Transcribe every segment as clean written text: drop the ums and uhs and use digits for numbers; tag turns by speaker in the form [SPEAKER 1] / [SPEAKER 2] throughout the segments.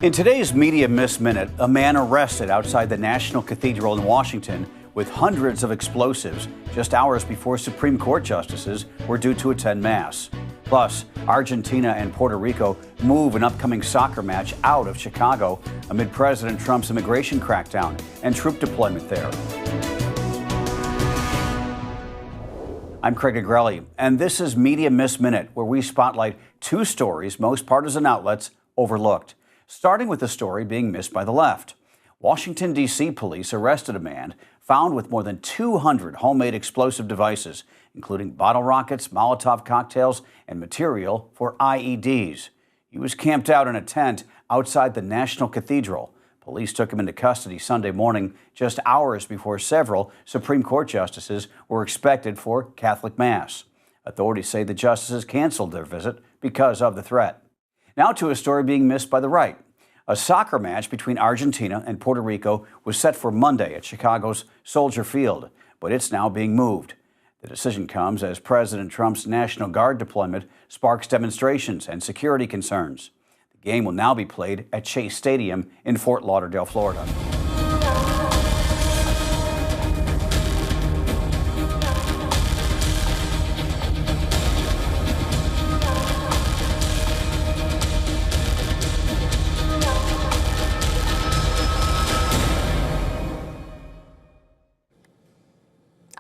[SPEAKER 1] In today's Media Miss Minute, a man arrested outside the National Cathedral in Washington with hundreds of explosives just hours before Supreme Court justices were due to attend Mass. Plus, Argentina and Puerto Rico move an upcoming soccer match out of Chicago amid President Trump's immigration crackdown and troop deployment there. I'm Craig Agrelli, and this is Media Miss Minute, where we spotlight two stories most partisan outlets overlooked. Starting with the story being missed by the left. Washington, D.C. police arrested a man found with more than 200 homemade explosive devices, including bottle rockets, Molotov cocktails, and material for IEDs. He was camped out in a tent outside the National Cathedral. Police took him into custody Sunday morning, just hours before several Supreme Court justices were expected for Catholic Mass. Authorities say the justices canceled their visit because of the threat. Now to a story being missed by the right. A soccer match between Argentina and Puerto Rico was set for Monday at Chicago's Soldier Field, but it's now being moved. The decision comes as President Trump's National Guard deployment sparks demonstrations and security concerns. The game will now be played at Chase Stadium in Fort Lauderdale, Florida.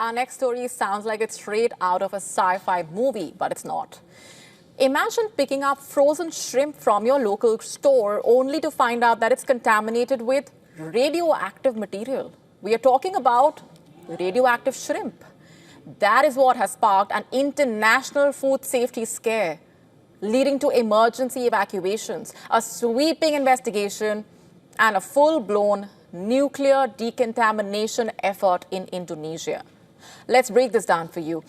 [SPEAKER 2] Our next story sounds like it's straight out of a sci-fi movie, but it's not. Imagine picking up frozen shrimp from your local store only to find out that it's contaminated with radioactive material. We are talking about radioactive shrimp. That is what has sparked an international food safety scare, leading to emergency evacuations, a sweeping investigation, and a full-blown nuclear decontamination effort in Indonesia. Let's break this down for you.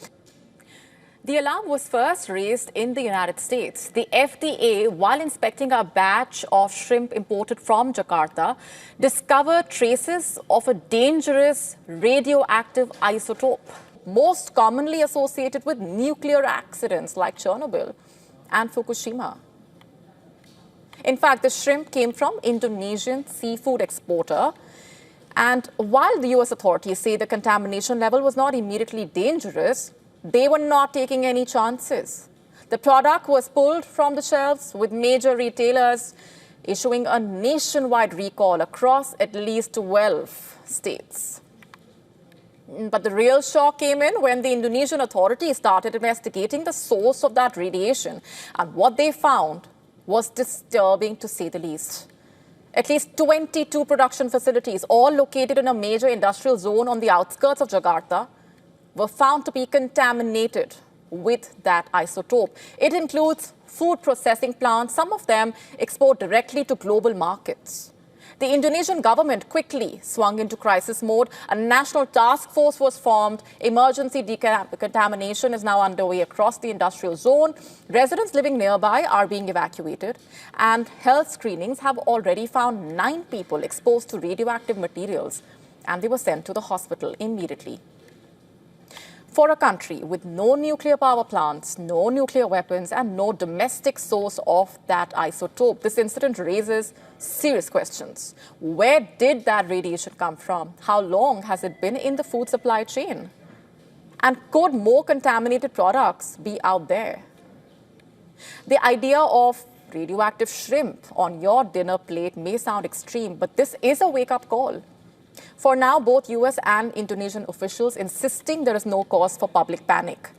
[SPEAKER 2] The alarm was first raised in the United States. The FDA, while inspecting a batch of shrimp imported from Jakarta, discovered traces of a dangerous radioactive isotope, most commonly associated with nuclear accidents like Chernobyl and Fukushima. In fact, the shrimp came from Indonesian seafood exporter. And while the U.S. authorities say the contamination level was not immediately dangerous, they were not taking any chances. The product was pulled from the shelves, with major retailers issuing a nationwide recall across at least 12 states. But the real shock came in when the Indonesian authorities started investigating the source of that radiation. And what they found was disturbing, to say the least. At least 22 production facilities, all located in a major industrial zone on the outskirts of Jakarta, were found to be contaminated with that isotope. It includes food processing plants. Some of them export directly to global markets. The Indonesian government quickly swung into crisis mode. A national task force was formed. Emergency decontamination is now underway across the industrial zone. Residents living nearby are being evacuated. And health screenings have already found 9 people exposed to radioactive materials, and they were sent to the hospital immediately. For a country with no nuclear power plants, no nuclear weapons, and no domestic source of that isotope, this incident raises serious questions. Where did that radiation come from? How long has it been in the food supply chain? And could more contaminated products be out there? The idea of radioactive shrimp on your dinner plate may sound extreme, but this is a wake-up call. For now, both U.S. and Indonesian officials insisting there is no cause for public panic.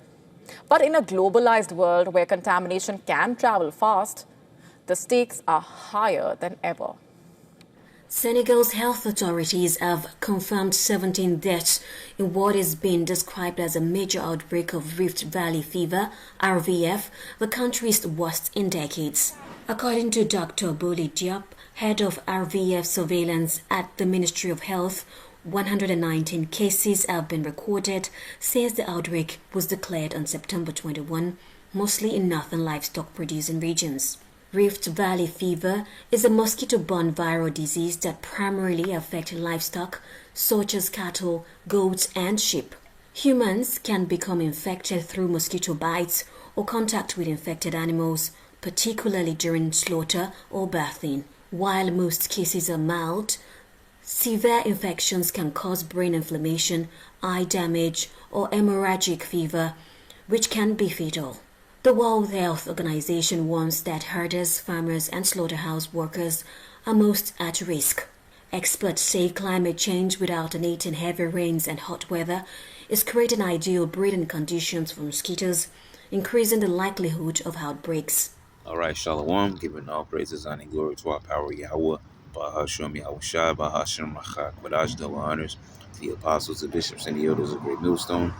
[SPEAKER 2] But in a globalized world where contamination can travel fast, the stakes are higher than ever.
[SPEAKER 3] Senegal's health authorities have confirmed 17 deaths in what is being described as a major outbreak of Rift Valley fever, RVF, the country's worst in decades. According to Dr. Boli Diop, head of RVF surveillance at the Ministry of Health, 119 cases have been recorded since the outbreak was declared on September 21, mostly in northern livestock-producing regions. Rift Valley fever is a mosquito-borne viral disease that primarily affects livestock, such as cattle, goats, and sheep. Humans can become infected through mosquito bites or contact with infected animals, particularly during slaughter or bathing. While most cases are mild, severe infections can cause brain inflammation, eye damage, or hemorrhagic fever, which can be fatal. The World Health Organization warns that herders, farmers, and slaughterhouse workers are most at risk. Experts say climate change with alternating heavy rains and hot weather is creating ideal breeding conditions for mosquitoes, increasing the likelihood of outbreaks.
[SPEAKER 4] All right, Shalom, giving all praises, honor, and glory to our power, Yahweh, Bahasham Yahushai, Bahasham Machak, Kodash, double honors to the apostles, the bishops, and the elders of Great Millstone.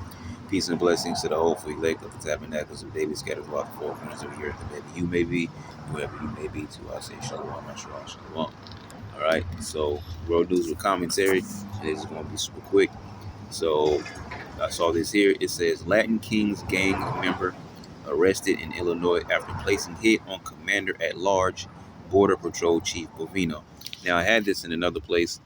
[SPEAKER 4] Peace and blessings to the hopeful elect of the tabernacles of David scattered throughout the four corners of the earth, and maybe you may be, whoever you may be, to I say Shalom, Asherah, Shalom. All right, so world news with commentary, and this is going to be super quick. So I saw this here. It says Latin Kings gang member arrested in Illinois after placing hit on Commander at Large Border Patrol Chief Bovino. Now I had this in another place,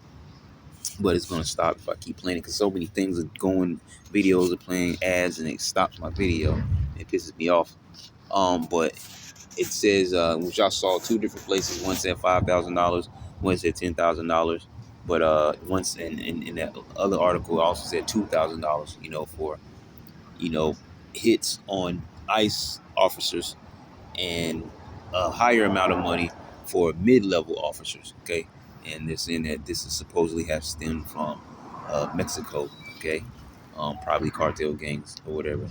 [SPEAKER 4] but it's going to stop if I keep playing it because so many things are going, videos are playing, ads, and it stops my video. It pisses me off. But it says, which I saw two different places. One said $5,000, one said $10,000. But once in that other article, I also said $2,000, for, hits on ICE officers and a higher amount of money for mid-level officers, okay? And they're saying that this is supposedly have stemmed from Mexico, okay? Probably cartel gangs or whatever.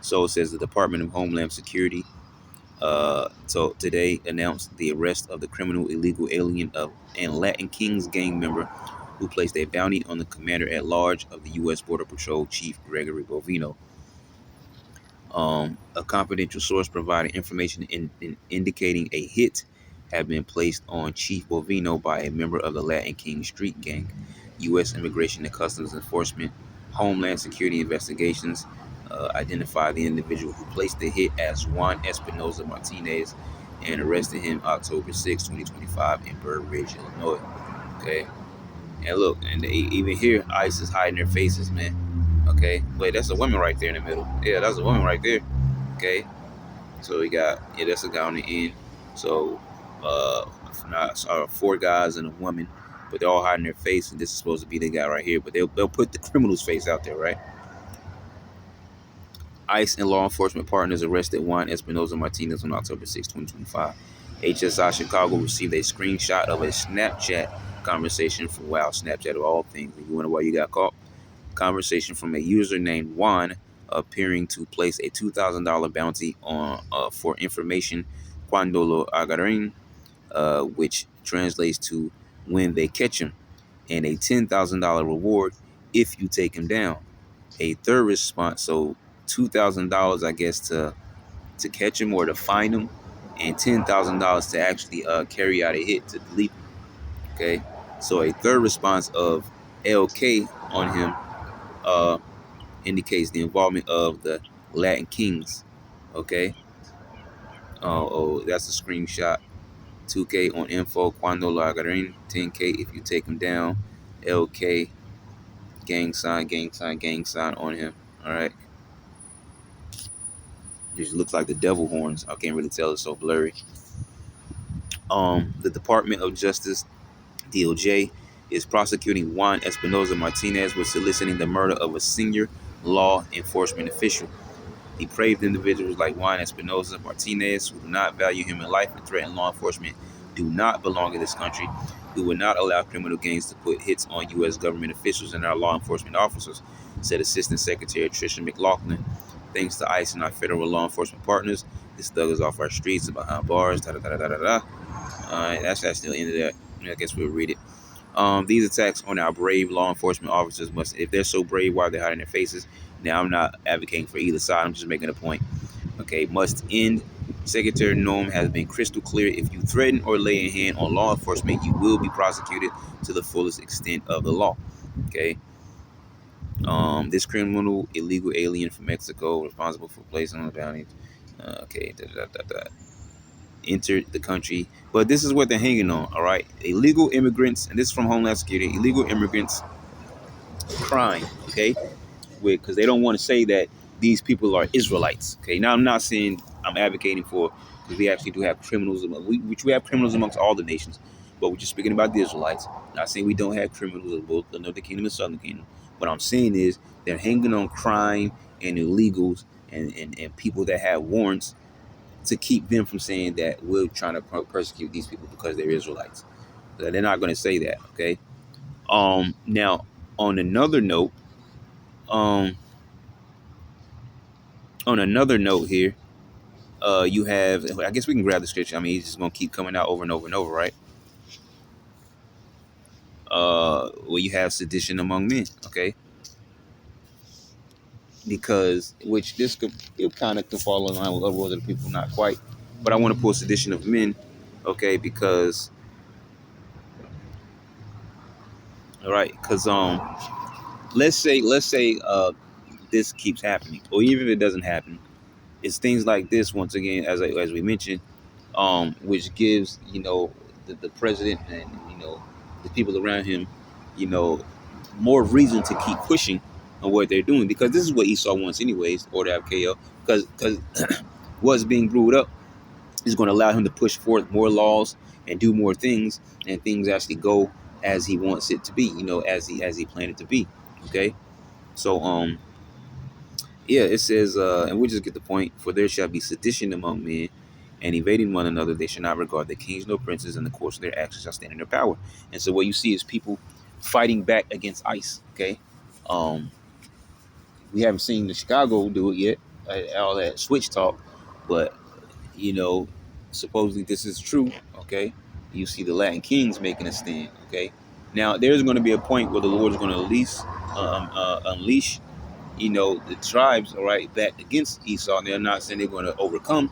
[SPEAKER 4] So it says the Department of Homeland Security so today announced the arrest of the criminal illegal alien and Latin Kings gang member who placed a bounty on the commander at large of the U.S. Border Patrol Chief Gregory Bovino. A confidential source provided information indicating a hit had been placed on Chief Bovino by a member of the Latin King street gang. U.S. Immigration and Customs Enforcement, Homeland Security Investigations identified the individual who placed the hit as Juan Espinoza Martinez and arrested him October 6, 2025 in Bird Ridge, Illinois. Okay. And look, and even here, ICE is hiding their faces, man. Okay. Wait, that's a woman right there in the middle. Yeah, that's a woman right there. Okay. So we got, that's a guy on the end. So, four guys and a woman, but they're all hiding their face, and this is supposed to be the guy right here. But they'll put the criminal's face out there, right? ICE and law enforcement partners arrested Juan Espinoza Martinez on October 6, 2025. HSI Chicago received a screenshot of a Snapchat conversation from Snapchat of all things. You wonder why you got caught? Conversation from a user named Juan appearing to place a $2,000 bounty on for information cuando lo agarren, which translates to when they catch him, and a $10,000 reward if you take him down. A third response, so $2,000, I guess, to catch him or to find him, and $10,000 to actually carry out a hit to delete him. Okay, so a third response of LK on him indicates the involvement of the Latin Kings. Okay. That's a screenshot. 2K on info cuando lo agarren. 10K if you take him down. LK gang sign on him. All right. Just looks like the devil horns. I can't really tell, it's so blurry. The Department of Justice, DOJ, is prosecuting Juan Espinoza Martinez with soliciting the murder of a senior law enforcement official. Depraved individuals like Juan Espinoza Martinez, who do not value human life and threaten law enforcement, do not belong in this country. We would not allow criminal gangs to put hits on U.S. government officials and our law enforcement officers, said Assistant Secretary Tricia McLaughlin. Thanks to ICE and our federal law enforcement partners, this thug is off our streets and behind bars. That's the end of that. I guess we'll read it. These attacks on our brave law enforcement officers must, if they're so brave, why are they hiding their faces? Now, I'm not advocating for either side. I'm just making a point. Okay, must end. Secretary Noem has been crystal clear. If you threaten or lay a hand on law enforcement, you will be prosecuted to the fullest extent of the law. Okay. This criminal illegal alien from Mexico responsible for placing on the bounty. Entered the country, but this is what they're hanging on. All right, illegal immigrants, and this is from Homeland Security. Illegal immigrants crime. Okay, because they don't want to say that these people are Israelites. Okay, now I'm not saying I'm advocating for, because we actually do have criminals, which we have criminals amongst all the nations, but we're just speaking about the Israelites. Not saying we don't have criminals of both the Northern Kingdom and Southern Kingdom. What I'm saying is they're hanging on crime and illegals and people that have warrants to keep them from saying that we're trying to persecute these people because they're Israelites. So they're not going to say that, okay? Now, on another note here, you have, I guess we can grab the scripture. I mean, he's just going to keep coming out over and over and over, right? Well, you have sedition among men, okay? Because, which this could, it kind of can fall in line with other words of the people, not quite. But I want to pull sedition of men, okay? Because, all right, because let's say this keeps happening, or even if it doesn't happen, it's things like this, once again, as we mentioned, which gives, the president and, the people around him, more reason to keep pushing on what they're doing, because this is what Esau wants anyways, or to have KO, because what's being brewed up is going to allow him to push forth more laws and do more things, and things actually go as he wants it to be, as he planned it to be. Okay, so yeah, it says, and we just get the point. For there shall be sedition among men, and evading one another, they shall not regard their kings nor princes, and the course of their actions shall stand in their power. And so what you see is people fighting back against ICE. Okay, we haven't seen the Chicago do it yet, all that switch talk, but supposedly this is true. Okay, you see the Latin kings making a stand. Okay, now there's going to be a point where the Lord is going to unleash the tribes, all right, back against Esau. And they're not saying they're going to overcome,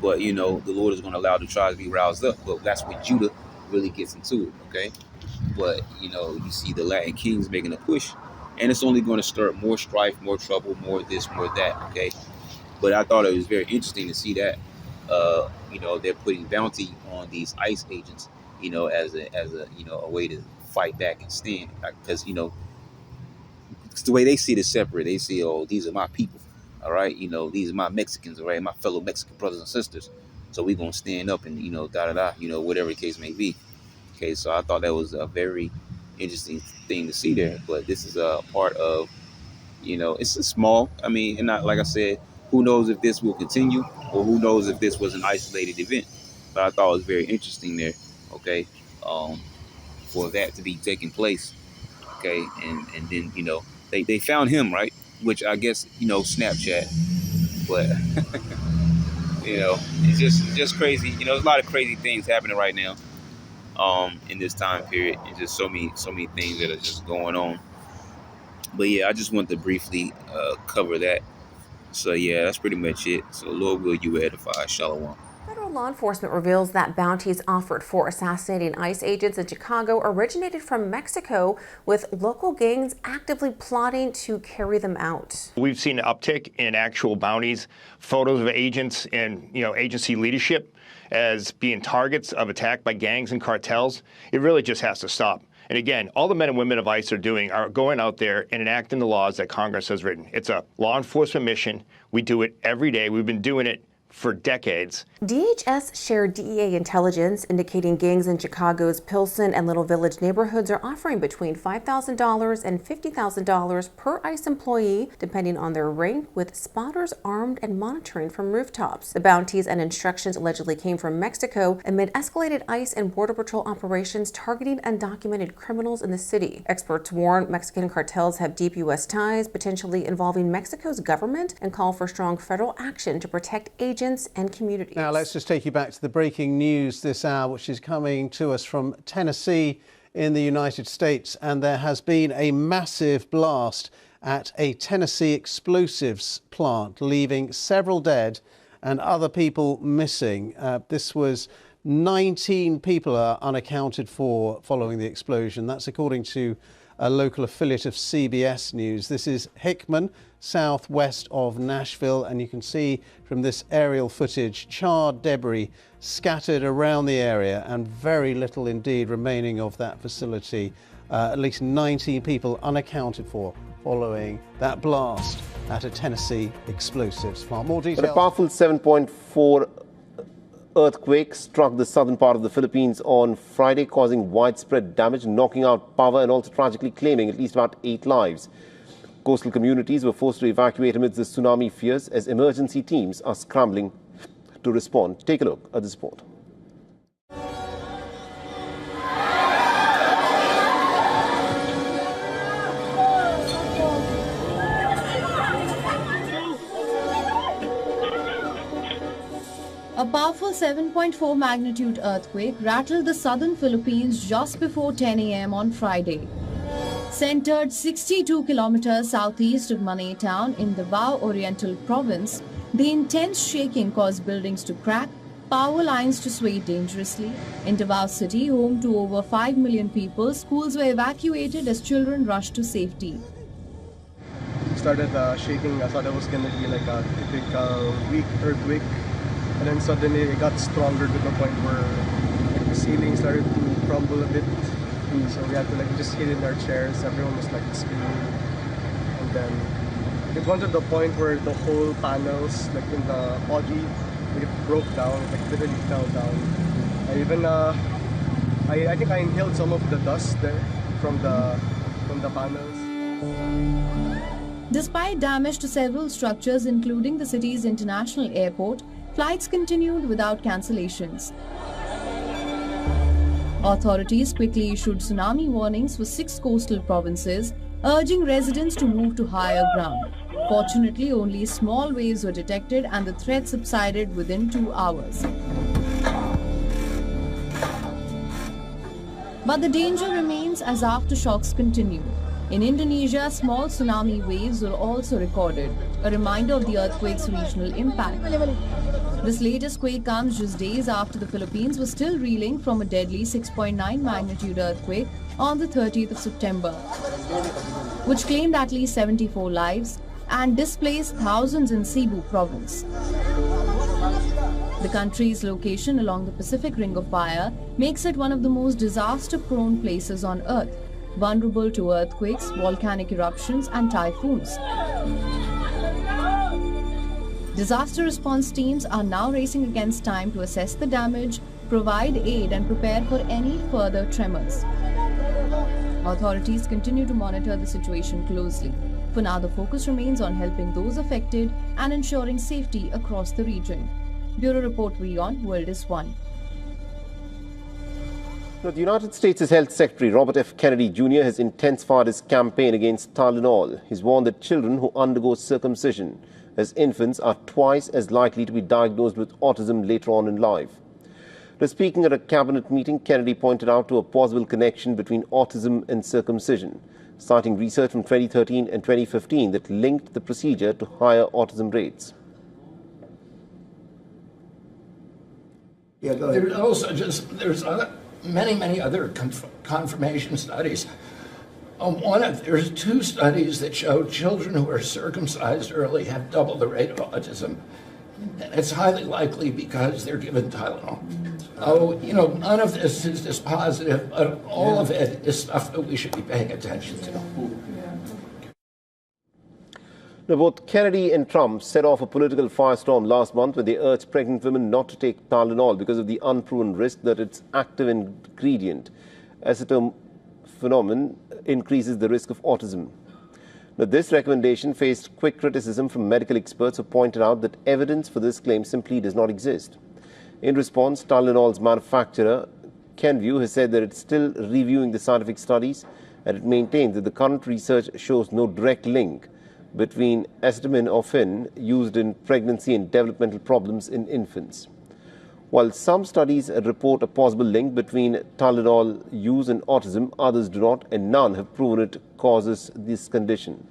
[SPEAKER 4] but the Lord is going to allow the tribes to be roused up. But that's when Judah really gets into it. Okay, but you see the Latin kings making a push, and it's only going to start more strife, more trouble, more this, more that. Okay, but I thought it was very interesting to see that they're putting bounty on these ICE agents, as a way to fight back and stand, because the way they see it is separate. They see, oh, these are my people, all right, these are my Mexicans, all right, my fellow Mexican brothers and sisters, so we're gonna stand up and whatever the case may be. Okay, so I thought that was a very interesting thing to see there. But this is a part of, it's a small, I mean, and not, like I said, who knows if this will continue, or who knows if this was an isolated event. But I thought it was very interesting there, okay, for that to be taking place. Okay, and then they found him, right, which I guess Snapchat, but it's just crazy. There's a lot of crazy things happening right now in this time period, and just so many things that are just going on. But yeah, I just want to briefly cover that. So yeah, that's pretty much it. So Lord, will you edify? Shalom.
[SPEAKER 5] Federal law enforcement reveals that bounties offered for assassinating ICE agents in Chicago originated from Mexico, with local gangs actively plotting to carry them out.
[SPEAKER 6] We've seen an uptick in actual bounties, photos of agents and agency leadership as being targets of attack by gangs and cartels. It really just has to stop. And again, all the men and women of ICE are doing are going out there and enacting the laws that Congress has written. It's a law enforcement mission. We do it every day. We've been doing it for decades.
[SPEAKER 5] DHS shared DEA intelligence indicating gangs in Chicago's Pilsen and Little Village neighborhoods are offering between $5,000 and $50,000 per ICE employee, depending on their rank, with spotters armed and monitoring from rooftops. The bounties and instructions allegedly came from Mexico amid escalated ICE and Border Patrol operations targeting undocumented criminals in the city. Experts warn Mexican cartels have deep U.S. ties, potentially involving Mexico's government, and call for strong federal action to protect agents and communities.
[SPEAKER 7] Now let's just take you back to the breaking news this hour, which is coming to us from Tennessee in the United States. And there has been a massive blast at a Tennessee explosives plant, leaving several dead and other people missing. This was 19 people are unaccounted for following the explosion. That's according to a local affiliate of CBS News. This is Hickman, southwest of Nashville, and you can see from this aerial footage charred debris scattered around the area and very little indeed remaining of that facility. At least 19 people unaccounted for following that blast at a Tennessee explosives plant. More details.
[SPEAKER 8] But a powerful 7.4 earthquake struck the southern part of the Philippines on Friday, causing widespread damage, knocking out power and also tragically claiming at least about 8 lives. Coastal communities were forced to evacuate amidst the tsunami fears as emergency teams are scrambling to respond. Take a look at this report.
[SPEAKER 9] A powerful 7.4 magnitude earthquake rattled the southern Philippines just before 10 a.m. on Friday. Centered 62 kilometers southeast of Manay town in Davao Oriental Province, the intense shaking caused buildings to crack, power lines to sway dangerously. In Davao City, home to over 5 million people, schools were evacuated as children rushed to safety.
[SPEAKER 10] Started shaking. I thought it was going to be like a typical weak earthquake. And then suddenly it got stronger to the point where the ceiling started to crumble a bit. So we had to just hid in our chairs. Everyone was screaming. And then it went to the point where the whole panels in the body it broke down. It literally fell down. I even I think I inhaled some of the dust there from the panels.
[SPEAKER 9] Despite damage to several structures, including the city's international airport, flights continued without cancellations. Authorities quickly issued tsunami warnings for 6 coastal provinces, urging residents to move to higher ground. Fortunately, only small waves were detected and the threat subsided within 2 hours. But the danger remains as aftershocks continue. In Indonesia, small tsunami waves were also recorded, a reminder of the earthquake's regional impact. This latest quake comes just days after the Philippines was still reeling from a deadly 6.9 magnitude earthquake on the 30th of September, which claimed at least 74 lives and displaced thousands in Cebu province. The country's location along the Pacific Ring of Fire makes it one of the most disaster-prone places on Earth, vulnerable to earthquakes, volcanic eruptions and typhoons. Disaster response teams are now racing against time to assess the damage, provide aid and prepare for any further tremors. Authorities continue to monitor the situation closely. For now, the focus remains on helping those affected and ensuring safety across the region. Bureau Report WION, World is One.
[SPEAKER 8] The United States' Health Secretary Robert F. Kennedy Jr. has intensified his campaign against Tylenol. He's warned that children who undergo circumcision as infants are twice as likely to be diagnosed with autism later on in life. Speaking at a cabinet meeting, Kennedy pointed out to a possible connection between autism and circumcision, citing research from 2013 and 2015 that linked the procedure to higher autism rates.
[SPEAKER 11] Yeah, there's also many other confirmation studies. There's 2 studies that show children who are circumcised early have double the rate of autism. And it's highly likely because they're given Tylenol. None of this is dispositive, but all of it is stuff that we should be paying attention to.
[SPEAKER 8] Now, both Kennedy and Trump set off a political firestorm last month when they urged pregnant women not to take Tylenol because of the unproven risk that its active ingredient, acetaminophen, increases the risk of autism. Now, this recommendation faced quick criticism from medical experts who pointed out that evidence for this claim simply does not exist. In response, Tylenol's manufacturer, Kenvue, has said that it's still reviewing the scientific studies, and it maintains that the current research shows no direct link between acetaminophen used in pregnancy and developmental problems in infants. While some studies report a possible link between Tylenol use and autism, others do not, and none have proven it causes this condition.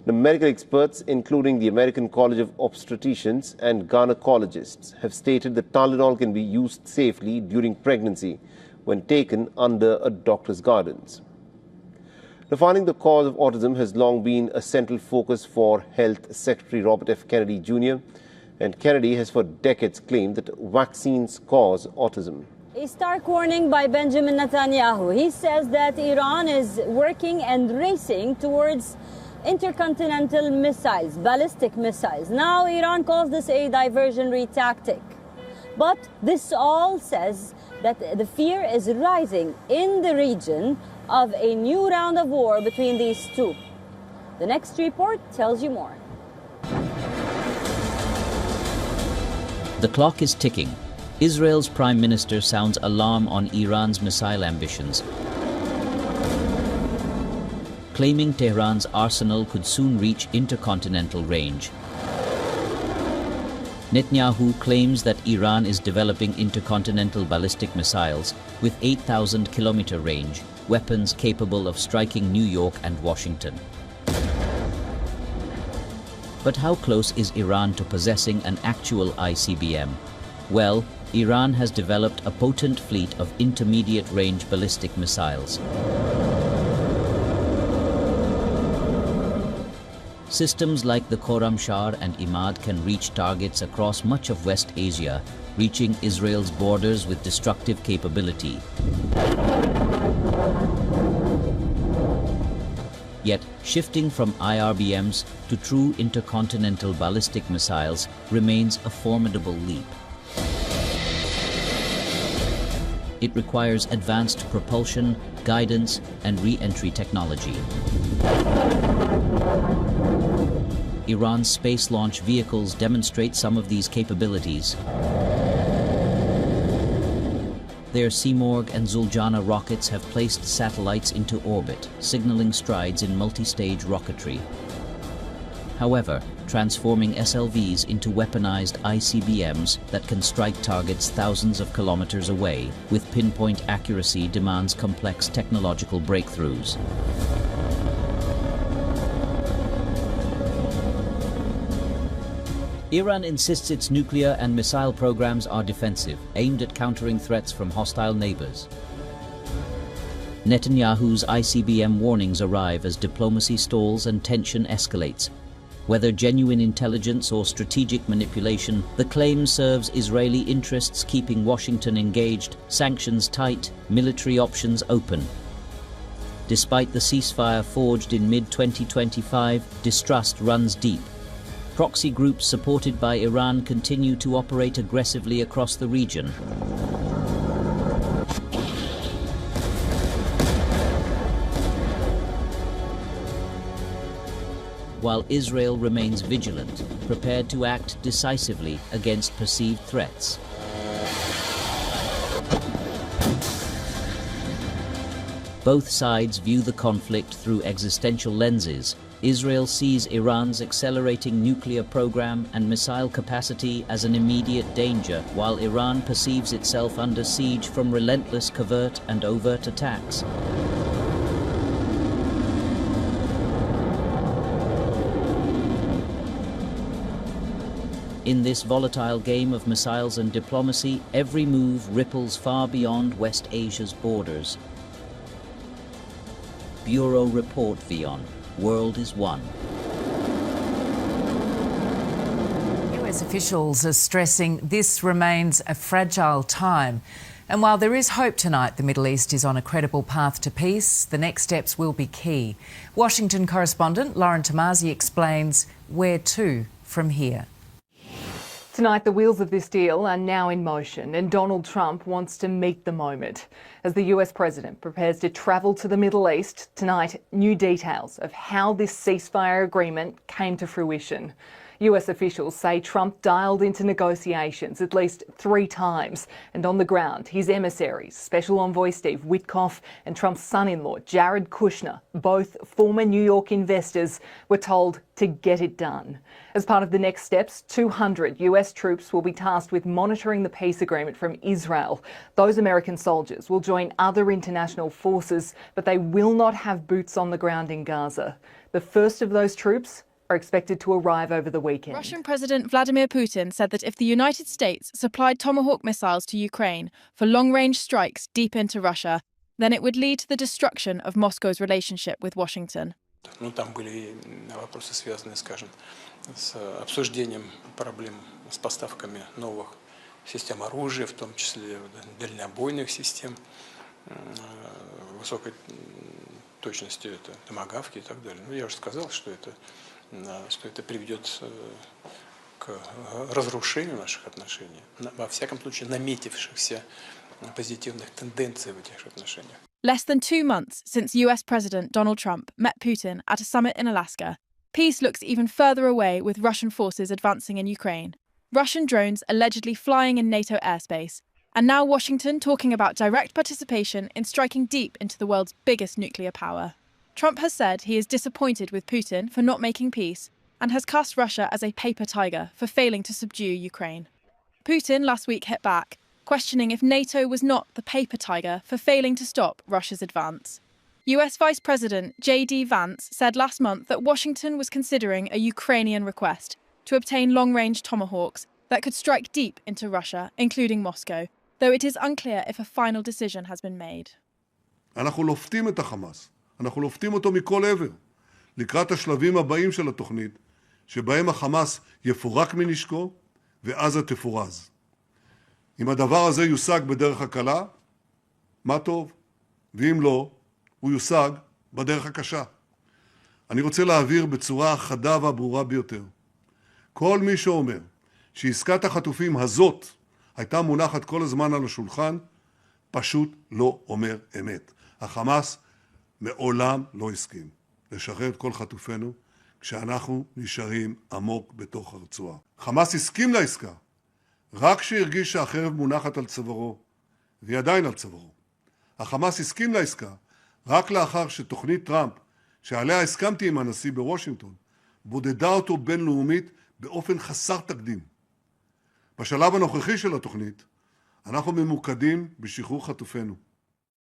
[SPEAKER 8] The medical experts, including the American College of Obstetricians and Gynecologists, have stated that Tylenol can be used safely during pregnancy when taken under a doctor's guidance. Finding the cause of autism has long been a central focus for Health Secretary Robert F. Kennedy Jr., and Kennedy has for decades claimed that vaccines cause autism.
[SPEAKER 12] A stark warning by Benjamin Netanyahu. He says that Iran is working and racing towards intercontinental missiles, ballistic missiles. Now Iran calls this a diversionary tactic. But this all says that the fear is rising in the region of a new round of war between these two. The next report tells you more.
[SPEAKER 13] The clock is ticking. Israel's Prime Minister sounds alarm on Iran's missile ambitions, claiming Tehran's arsenal could soon reach intercontinental range. Netanyahu claims that Iran is developing intercontinental ballistic missiles with 8,000-kilometer range, weapons capable of striking New York and Washington. But how close is Iran to possessing an actual ICBM? Well, Iran has developed a potent fleet of intermediate-range ballistic missiles. Systems like the Khorramshahr and Imad can reach targets across much of West Asia, reaching Israel's borders with destructive capability. Yet, shifting from IRBMs to true intercontinental ballistic missiles remains a formidable leap. It requires advanced propulsion, guidance, and re-entry technology. Iran's space launch vehicles demonstrate some of these capabilities. Their Simorgh and Zul'Jana rockets have placed satellites into orbit, signaling strides in multi-stage rocketry. However, transforming SLVs into weaponized ICBMs that can strike targets thousands of kilometers away with pinpoint accuracy demands complex technological breakthroughs. Iran insists its nuclear and missile programs are defensive, aimed at countering threats from hostile neighbors. Netanyahu's ICBM warnings arrive as diplomacy stalls and tension escalates. Whether genuine intelligence or strategic manipulation, the claim serves Israeli interests, keeping Washington engaged, sanctions tight, military options open. Despite the ceasefire forged in mid-2025, distrust runs deep. Proxy groups supported by Iran continue to operate aggressively across the region. While Israel remains vigilant, prepared to act decisively against perceived threats. Both sides view the conflict through existential lenses. Israel sees Iran's accelerating nuclear program and missile capacity as an immediate danger, while Iran perceives itself under siege from relentless covert and overt attacks. In this volatile game of missiles and diplomacy, every move ripples far beyond West Asia's borders. Bureau Report, Vion. World is one.
[SPEAKER 14] US officials are stressing this remains a fragile time. And while there is hope tonight the Middle East is on a credible path to peace, the next steps will be key. Washington correspondent Lauren Tomasi explains where to from here.
[SPEAKER 15] Tonight, the wheels of this deal are now in motion, and Donald Trump wants to meet the moment. As the US president prepares to travel to the Middle East, tonight, new details of how this ceasefire agreement came to fruition. US officials say Trump dialed into negotiations at least 3 times, and on the ground, his emissaries, Special Envoy Steve Witkoff and Trump's son-in-law Jared Kushner, both former New York investors, were told to get it done. As part of the next steps, 200 US troops will be tasked with monitoring the peace agreement from Israel. Those American soldiers will join other international forces, but they will not have boots on the ground in Gaza. The first of those troops are expected to arrive over the weekend.
[SPEAKER 16] Russian President Vladimir Putin said that if the United States supplied Tomahawk missiles to Ukraine for long-range strikes deep into Russia, then it would lead to the destruction of Moscow's relationship with Washington.
[SPEAKER 17] Там были вопросы, связанные, скажем, с обсуждением проблем с поставками новых систем оружия, в том числе дальнобойных систем высокой точности, это томагавки и так далее. Ну, я уже сказал, что это приведет к к разрушению наших отношений, во всяком случае наметившихся позитивных тенденций в этих отношениях.
[SPEAKER 16] Less than 2 months since US President Donald Trump met Putin at a summit in Alaska, peace looks even further away with Russian forces advancing in Ukraine. Russian drones allegedly flying in NATO airspace, and now Washington talking about direct participation in striking deep into the world's biggest nuclear power. Trump has said he is disappointed with Putin for not making peace and has cast Russia as a paper tiger for failing to subdue Ukraine. Putin last week hit back, questioning if NATO was not the paper tiger for failing to stop Russia's advance. US Vice President J.D. Vance said last month that Washington was considering a Ukrainian request to obtain long-range Tomahawks that could strike deep into Russia, including Moscow, though it is unclear if a final decision has been made.
[SPEAKER 18] אנחנו לופתים את החמאס, אנחנו לופתים אותו מכל עבר, לקראת השלבים הבאים של התוכנית, שבהם החמאס יפורק מנשקו ועזה תפורז. אם הדבר הזה יושג בדרך הקלה, מה טוב, ואם לא, הוא יושג בדרך הקשה. אני רוצה להעביר בצורה החדה והברורה ביותר. כל מי שאומר שעסקת החטופים הזאת הייתה מונחת כל הזמן על השולחן, פשוט לא אומר אמת. החמאס מעולם לא הסכים לשחרר את כל חטופינו כשאנחנו נשארים עמוק בתוך הרצועה. חמאס הסכים לעסקה רק שהרגיש שהחרב מונחת על צווארו, והיא עדיין על צווארו. החמאס הסכים לעסקה רק לאחר שתוכנית טראמפ, שעליה הסכמתי עם הנשיא בוושינגטון, בודדה אותו בינלאומית באופן חסר תקדים. בשלב הנוכחי של התוכנית, אנחנו ממוקדים בשחרור חטופינו.